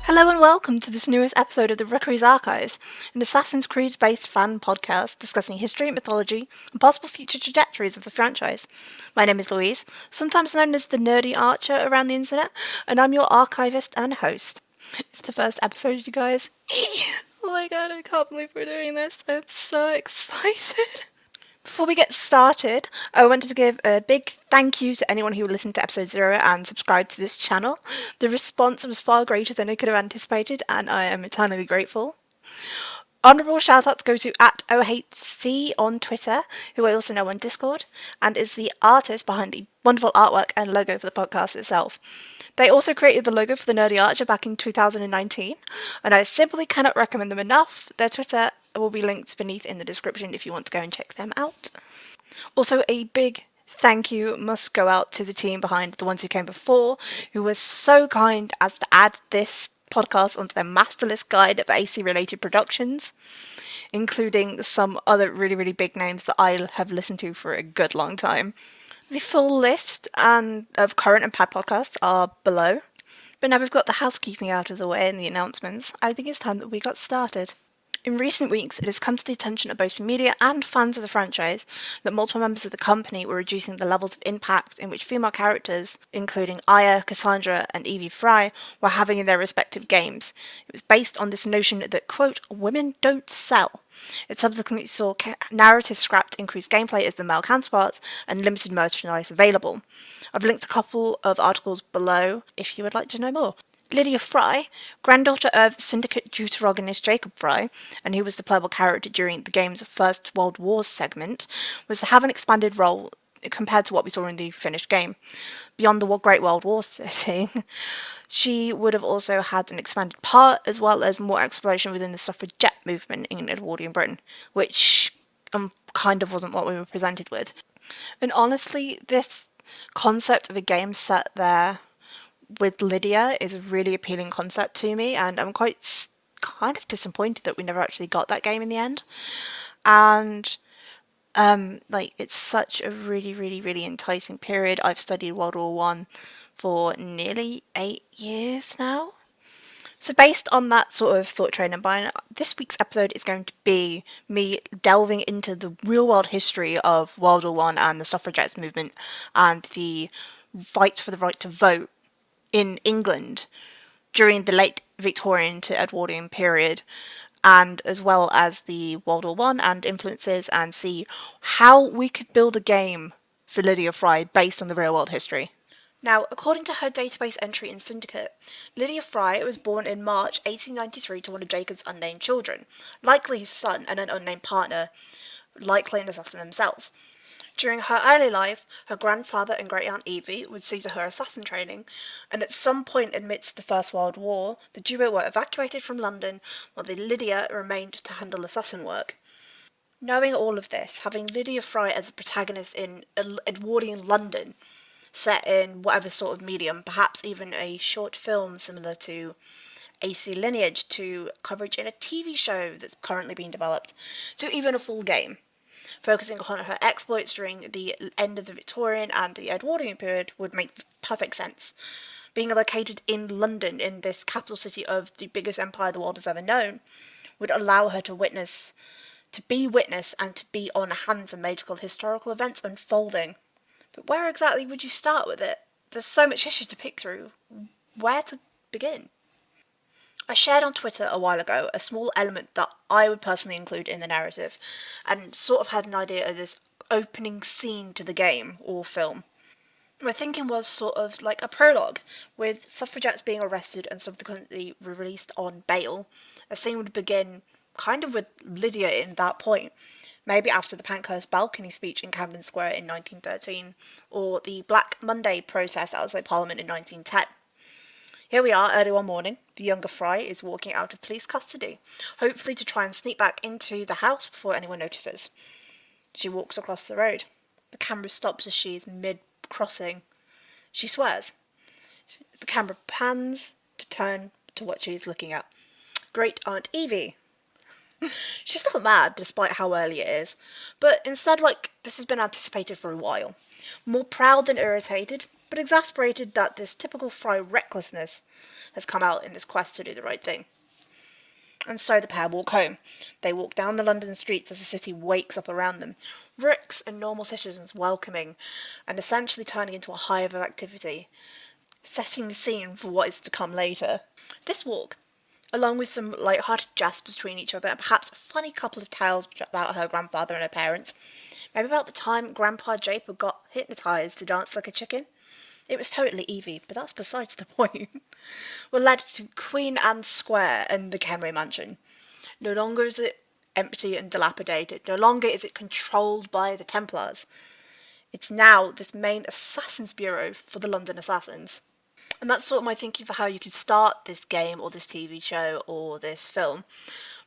Hello and welcome to this newest episode of the Rookery's Archives, an Assassin's Creed-based fan podcast discussing history, mythology, and possible future trajectories of the franchise. My name is Louise, sometimes known as the nerdy archer around the internet, and I'm your archivist and host. It's the first episode, you guys. Oh my god, I can't believe we're doing this. I'm so excited. Before we get started, I wanted to give a big thank you to anyone who listened to episode 0 and subscribed to this channel. The response was far greater than I could have anticipated, and I am eternally grateful. Honourable shout-outs go to @OHC on Twitter, who I also know on Discord, and is the artist behind the wonderful artwork and logo for the podcast itself. They also created the logo for the Nerdy Archer back in 2019, and I simply cannot recommend them enough. Their Twitter will be linked beneath in the description if you want to go and check them out. Also, a big thank you must go out to the team behind The Ones Who Came Before, who was so kind as to add this podcast onto their masterless guide of AC-related productions, including some other really big names that I have listened to for a good long time. The full list of current and past podcasts are below. But now we've got the housekeeping out of the way and the announcements, I think it's time that we got started. In recent weeks, it has come to the attention of both media and fans of the franchise that multiple members of the company were reducing the levels of impact in which female characters, including Aya, Cassandra, and Evie Frye, were having in their respective games. It was based on this notion that, quote, women don't sell. It subsequently saw narrative scrapped, increased gameplay as the male counterparts, and limited merchandise available. I've linked a couple of articles below if you would like to know more. Lydia Frye, granddaughter of Syndicate deuteragonist Jacob Frye, and who was the playable character during the game's First World War segment, was to have an expanded role compared to what we saw in the finished game. Beyond the Great World War setting, she would have also had an expanded part, as well as more exploration within the Suffragette movement in Edwardian Britain, which kind of wasn't what we were presented with. And honestly, this concept of a game set there with Lydia is a really appealing concept to me, and I'm quite kind of disappointed that we never actually got that game in the end. And it's such a really enticing period. I've studied World War One for nearly 8 years now. So based on that sort of thought train and buying, this week's episode is going to be me delving into the real world history of World War One and the Suffragettes movement and the fight for the right to vote in England during the late Victorian to Edwardian period, and as well as the World War One and influences, and see how we could build a game for Lydia Frye based on the real world history. Now, according to her database entry in Syndicate, Lydia Frye was born in March 1893 to one of Jacob's unnamed children, likely his son and an unnamed partner, likely an assassin themselves. During her early life, her grandfather and great-aunt Evie would see to her assassin training, and at some point amidst the First World War, the duo were evacuated from London, while Lydia remained to handle assassin work. Knowing all of this, having Lydia Frye as a protagonist in Edwardian London, set in whatever sort of medium, perhaps even a short film similar to AC Lineage, to coverage in a TV show that's currently being developed, to even a full game, focusing on her exploits during the end of the Victorian and the Edwardian period would make perfect sense. Being located in London, in this capital city of the biggest empire the world has ever known, would allow her to be witness and to be on hand for major historical events unfolding. But where exactly would you start with it? There's so much history to pick through. Where to begin? I shared on Twitter a while ago a small element that I would personally include in the narrative, and sort of had an idea of this opening scene to the game or film. My thinking was sort of like a prologue, with suffragettes being arrested and subsequently released on bail. A scene would begin kind of with Lydia in that point, maybe after the Pankhurst balcony speech in Camden Square in 1913, or the Black Monday protest outside Parliament in 1910. Here we are, early one morning. The younger Frye is walking out of police custody, hopefully to try and sneak back into the house before anyone notices. She walks across the road. The camera stops as she is mid-crossing. She swears. The camera pans to turn to what she is looking at. Great Aunt Evie. She's not mad, despite how early it is, but instead, this has been anticipated for a while. More proud than irritated, but exasperated that this typical Frye recklessness has come out in this quest to do the right thing. And so the pair walk home. They walk down the London streets as the city wakes up around them, rooks and normal citizens welcoming and essentially turning into a hive of activity, setting the scene for what is to come later. This walk, along with some light-hearted jests between each other and perhaps a funny couple of tales about her grandfather and her parents, maybe about the time Grandpa Japer got hypnotised to dance like a chicken. It was totally Evie, but that's besides the point. Were led to Queen Anne Square and the Kenway Mansion. No longer is it empty and dilapidated. No longer is it controlled by the Templars. It's now this main assassins bureau for the London assassins. And that's sort of my thinking for how you could start this game or this TV show or this film.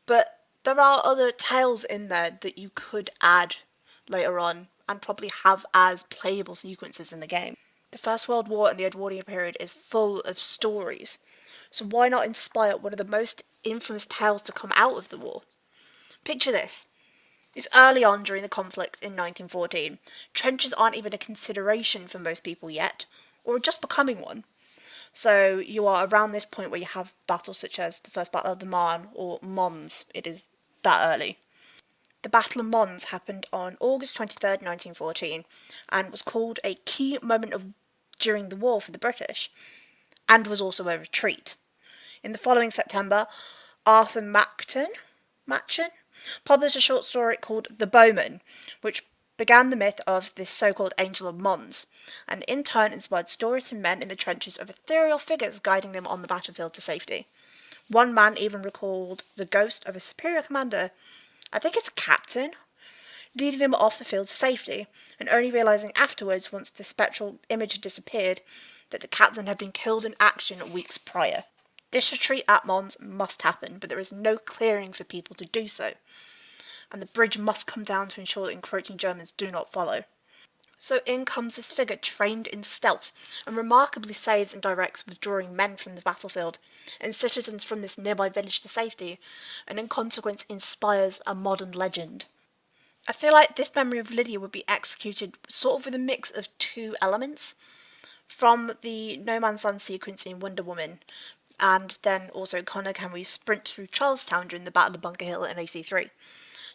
But there are other tales in there that you could add later on and probably have as playable sequences in the game. The First World War and the Edwardian period is full of stories, so why not inspire one of the most infamous tales to come out of the war? Picture this. It's early on during the conflict in 1914. Trenches aren't even a consideration for most people yet, or are just becoming one. So you are around this point where you have battles such as the First Battle of the Marne or Mons. It is that early. The Battle of Mons happened on August 23rd, 1914, and was called a key moment during the war for the British, and was also a retreat. In the following September, Arthur Machen published a short story called The Bowman, which began the myth of this so-called Angel of Mons, and in turn inspired stories from men in the trenches of ethereal figures guiding them on the battlefield to safety. One man even recalled the ghost of a superior commander, I think it's a captain, leading them off the field to safety, and only realising afterwards, once the spectral image had disappeared, that the captain had been killed in action weeks prior. This retreat at Mons must happen, but there is no clearing for people to do so, and the bridge must come down to ensure that encroaching Germans do not follow. So in comes this figure trained in stealth, and remarkably saves and directs withdrawing men from the battlefield, and citizens from this nearby village to safety, and in consequence inspires a modern legend. I feel like this memory of Lydia would be executed sort of with a mix of two elements, from the No Man's Land sequence in Wonder Woman, and then also Conor Cameron's sprint through Charlestown during the Battle of Bunker Hill in AC3.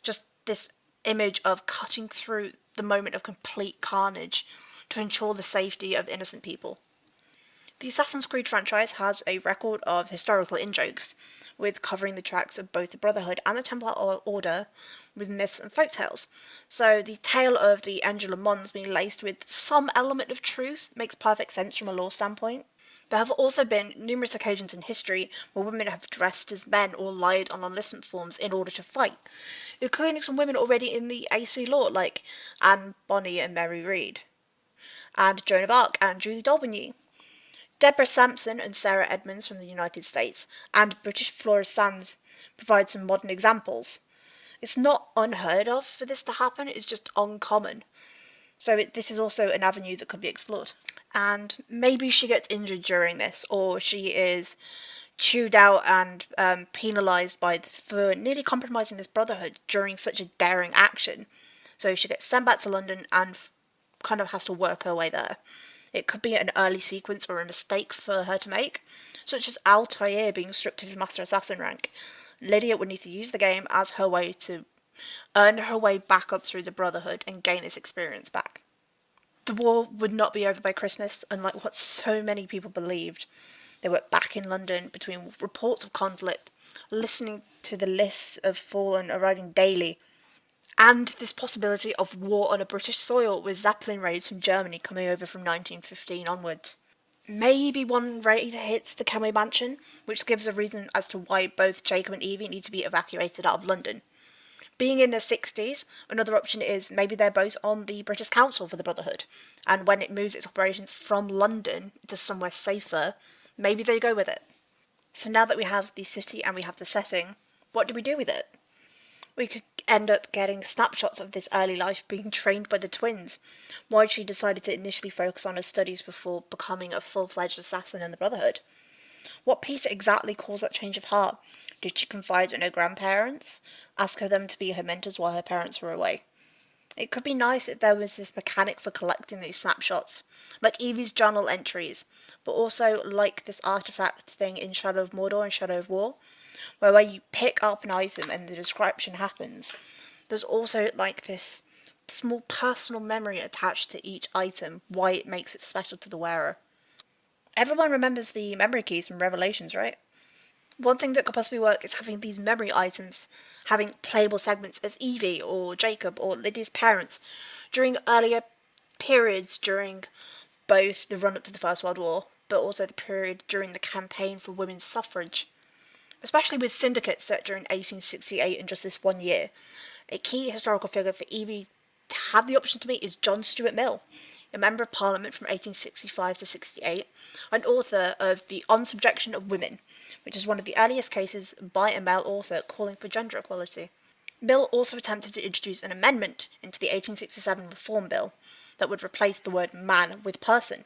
Just this image of cutting through the moment of complete carnage to ensure the safety of innocent people. The Assassin's Creed franchise has a record of historical in-jokes, with covering the tracks of both the Brotherhood and the Templar Order with myths and folktales. So the tale of the Angel of Mons being laced with some element of truth makes perfect sense from a lore standpoint. There have also been numerous occasions in history where women have dressed as men or lied on enlistment forms in order to fight, including some women already in the AC lore like Anne Bonny and Mary Read, and Joan of Arc and Julie D'Aubigny, Deborah Sampson and Sarah Edmonds from the United States, and British Flora Sands provide some modern examples. It's not unheard of for this to happen, it's just uncommon. So this is also an avenue that could be explored. And maybe she gets injured during this, or she is chewed out and penalised for nearly compromising this brotherhood during such a daring action. So she gets sent back to London and kind of has to work her way there. It could be an early sequence or a mistake for her to make, such as Altair being stripped of his Master Assassin rank. Lydia would need to use the game as her way to earn her way back up through the Brotherhood and gain this experience back. The war would not be over by Christmas, unlike what so many people believed. They were back in London between reports of conflict, listening to the lists of fallen arriving daily, and this possibility of war on a British soil with Zeppelin raids from Germany coming over from 1915 onwards. Maybe one raid hits the Kenway Mansion, which gives a reason as to why both Jacob and Evie need to be evacuated out of London. Being in their 60s, another option is maybe they're both on the British Council for the Brotherhood, and when it moves its operations from London to somewhere safer, maybe they go with it. So now that we have the city and we have the setting, what do we do with it? We could end up getting snapshots of this early life being trained by the twins, why she decided to initially focus on her studies before becoming a full-fledged assassin in the Brotherhood. What piece exactly caused that change of heart? Did she confide in her grandparents? Ask her them to be her mentors while her parents were away? It could be nice if there was this mechanic for collecting these snapshots, like Evie's journal entries, but also like this artifact thing in Shadow of Mordor and Shadow of War, where you pick up an item and the description happens. There's also like this small personal memory attached to each item, why it makes it special to the wearer. Everyone remembers the memory keys from Revelations, right? One thing that could possibly work is having these memory items having playable segments as Evie or Jacob or Lydia's parents during earlier periods during both the run-up to the First World War, but also the period during the campaign for women's suffrage. Especially with Syndicate set during 1868 and just this one year, a key historical figure for Evie to have the option to meet is John Stuart Mill, a Member of Parliament from 1865 to 68, and author of the On Subjection of Women, which is one of the earliest cases by a male author calling for gender equality. Mill also attempted to introduce an amendment into the 1867 Reform Bill that would replace the word man with person,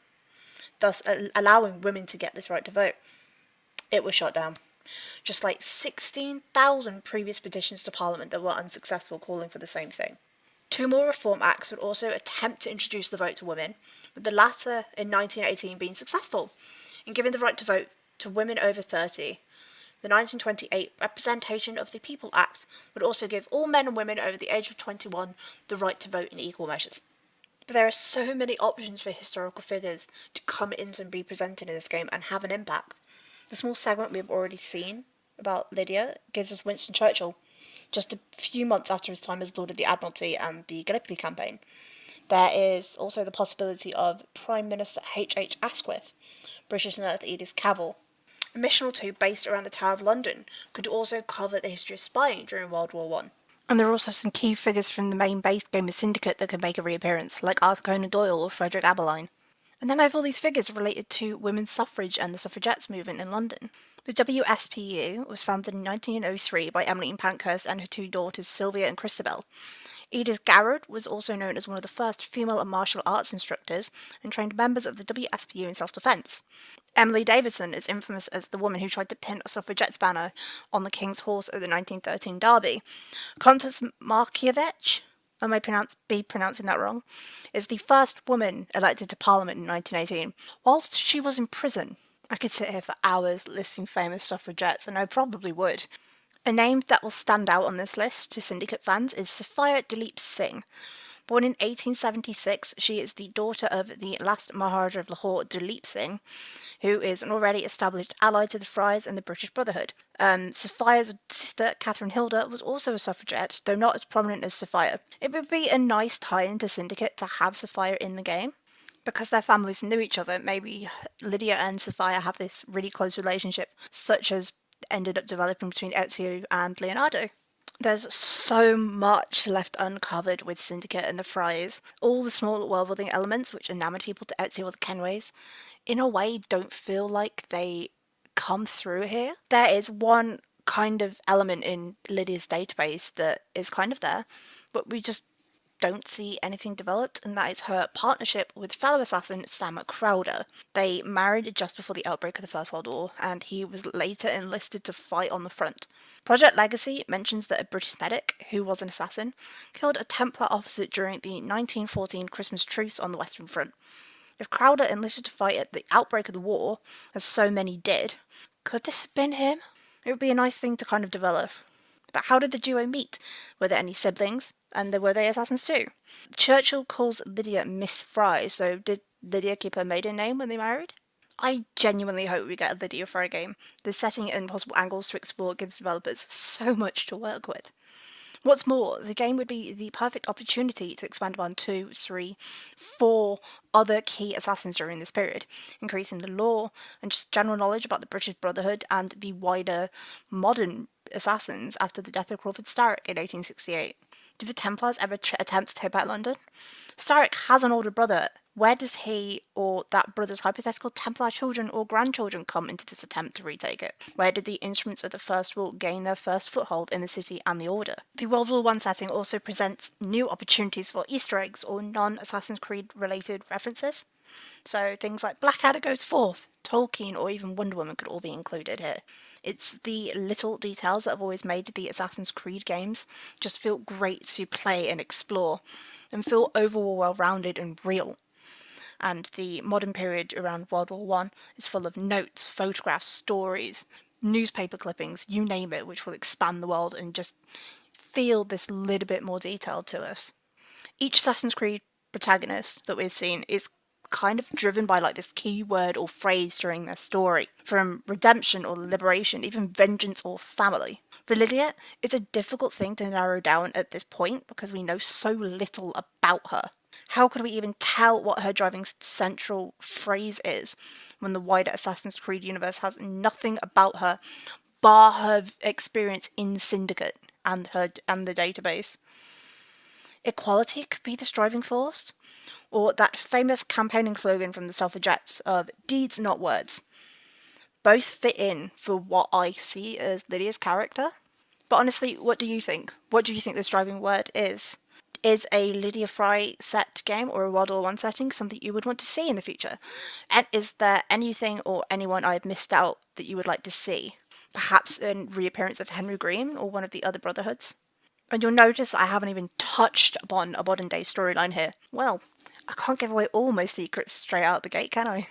thus allowing women to get this right to vote. It was shot down. Just like 16,000 previous petitions to Parliament that were unsuccessful calling for the same thing. 2 more Reform Acts would also attempt to introduce the vote to women, with the latter in 1918 being successful in giving the right to vote to women over 30. The 1928 Representation of the People Act would also give all men and women over the age of 21 the right to vote in equal measures. But there are so many options for historical figures to come in and be presented in this game and have an impact. The small segment we've already seen about Lydia gives us Winston Churchill, just a few months after his time as Lord of the Admiralty and the Gallipoli campaign. There is also the possibility of Prime Minister H.H. Asquith, British nurse Edith Cavell. A mission or two based around the Tower of London could also cover the history of spying during World War One. And there are also some key figures from the main base game of Syndicate that could make a reappearance, like Arthur Conan Doyle or Frederick Aberline. And then we have all these figures related to women's suffrage and the Suffragettes movement in London. The WSPU was founded in 1903 by Emmeline Pankhurst and her 2 daughters Sylvia and Christabel. Edith Garrard was also known as one of the first female martial arts instructors and trained members of the WSPU in self-defence. Emily Davidson is infamous as the woman who tried to pin a Suffragette's banner on the King's horse at the 1913 Derby. Countess Markievicz, I may be pronouncing that wrong, is the first woman elected to Parliament in 1918, whilst she was in prison. I could sit here for hours listing famous suffragettes, and I probably would. A name that will stand out on this list to Syndicate fans is Sophia Dilip Singh. Born in 1876, she is the daughter of the last Maharaja of Lahore, Dilip Singh, who is an already established ally to the Fryes and the British Brotherhood. Sophia's sister, Catherine Hilda, was also a suffragette, though not as prominent as Sophia. It would be a nice tie-in to Syndicate to have Sophia in the game. Because their families knew each other, maybe Lydia and Sophia have this really close relationship, such as ended up developing between Ezio and Leonardo. There's so much left uncovered with Syndicate and the Fryes. All the small world-building elements which enamoured people to Ezio or the Kenways, in a way, don't feel like they come through here. There is one kind of element in Lydia's database that is kind of there, but we just don't see anything developed, and that is her partnership with fellow assassin Sam Crowder. They married just before the outbreak of the First World War, and he was later enlisted to fight on the front. Project Legacy mentions that a British medic, who was an assassin, killed a Templar officer during the 1914 Christmas truce on the Western Front. If Crowder enlisted to fight at the outbreak of the war, as so many did, could this have been him? It would be a nice thing to kind of develop. But how did the duo meet? Were there any siblings? And were they assassins too? Churchill calls Lydia Miss Frye, so did Lydia keep her maiden name when they married? I genuinely hope we get a Lydia Frye game. The setting and possible angles to explore gives developers so much to work with. What's more, the game would be the perfect opportunity to expand upon 2, 3, 4 other key assassins during this period, increasing the lore and just general knowledge about the British Brotherhood and the wider modern assassins after the death of Crawford Starrick in 1868. Do the Templars ever attempt to take back London? Starrick has an older brother. Where does he or that brother's hypothetical Templar children or grandchildren come into this attempt to retake it? Where did the instruments of the First War gain their first foothold in the city and the Order? The World War I setting also presents new opportunities for Easter eggs or non-Assassin's Creed related references. So things like Blackadder Goes Forth, Tolkien, or even Wonder Woman could all be included here. It's the little details that have always made the Assassin's Creed games just feel great to play and explore. and feel overall well-rounded and real. And the modern period around World War One is full of notes, photographs, stories, newspaper clippings, you name it, which will expand the world and just feel this little bit more detail to us. Each Assassin's Creed protagonist that we've seen is kind of driven by like this key word or phrase during their story, from redemption or liberation, even vengeance or family. For Lydia, it's a difficult thing to narrow down at this point because we know so little about her. How could we even tell what her driving central phrase is when the wider Assassin's Creed universe has nothing about her bar her experience in Syndicate and the database? Equality could be this driving force, or that famous campaigning slogan from the Suffragettes of deeds not words. Both fit in for what I see as Lydia's character. But honestly, what do you think? What do you think this driving word is? Is a Lydia Frye set game or a World War One setting something you would want to see in the future? And is there anything or anyone I've missed out that you would like to see? Perhaps a reappearance of Henry Green or one of the other Brotherhoods? And you'll notice I haven't even touched upon a modern day storyline here. Well, I can't give away all my secrets straight out the gate, can I?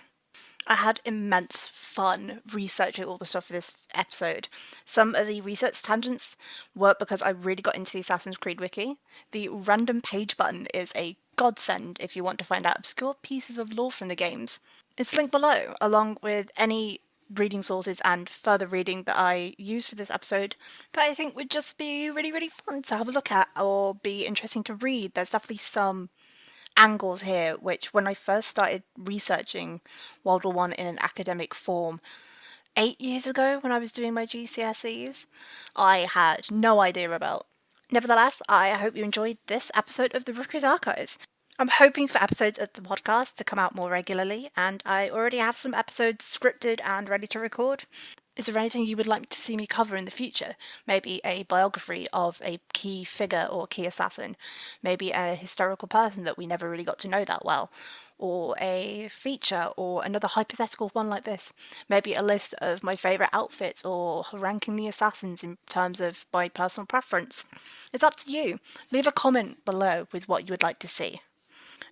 I had immense fun researching all the stuff for this episode. Some of the research tangents were because I really got into the Assassin's Creed wiki. The random page button is a godsend if you want to find out obscure pieces of lore from the games. It's linked below, along with any reading sources and further reading that I use for this episode that I think would just be really, really fun to have a look at or be interesting to read. There's definitely some angles here which, when I first started researching World War One in an academic form 8 years ago when I was doing my GCSEs, I had no idea about. Nevertheless, I hope you enjoyed this episode of the Rookery's Archives. I'm hoping for episodes of the podcast to come out more regularly, and I already have some episodes scripted and ready to record. Is there anything you would like to see me cover in the future? Maybe a biography of a key figure or key assassin, maybe a historical person that we never really got to know that well, or a feature or another hypothetical one like this, maybe a list of my favourite outfits or ranking the assassins in terms of my personal preference. It's up to you. Leave a comment below with what you would like to see.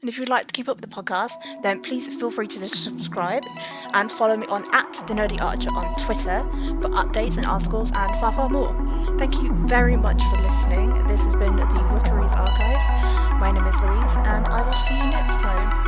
And if you'd like to keep up with the podcast, then please feel free to subscribe and follow me on @TheNerdyArcher on Twitter for updates and articles and far, far more. Thank you very much for listening. This has been the Rookery's Archive. My name is Louise, and I will see you next time.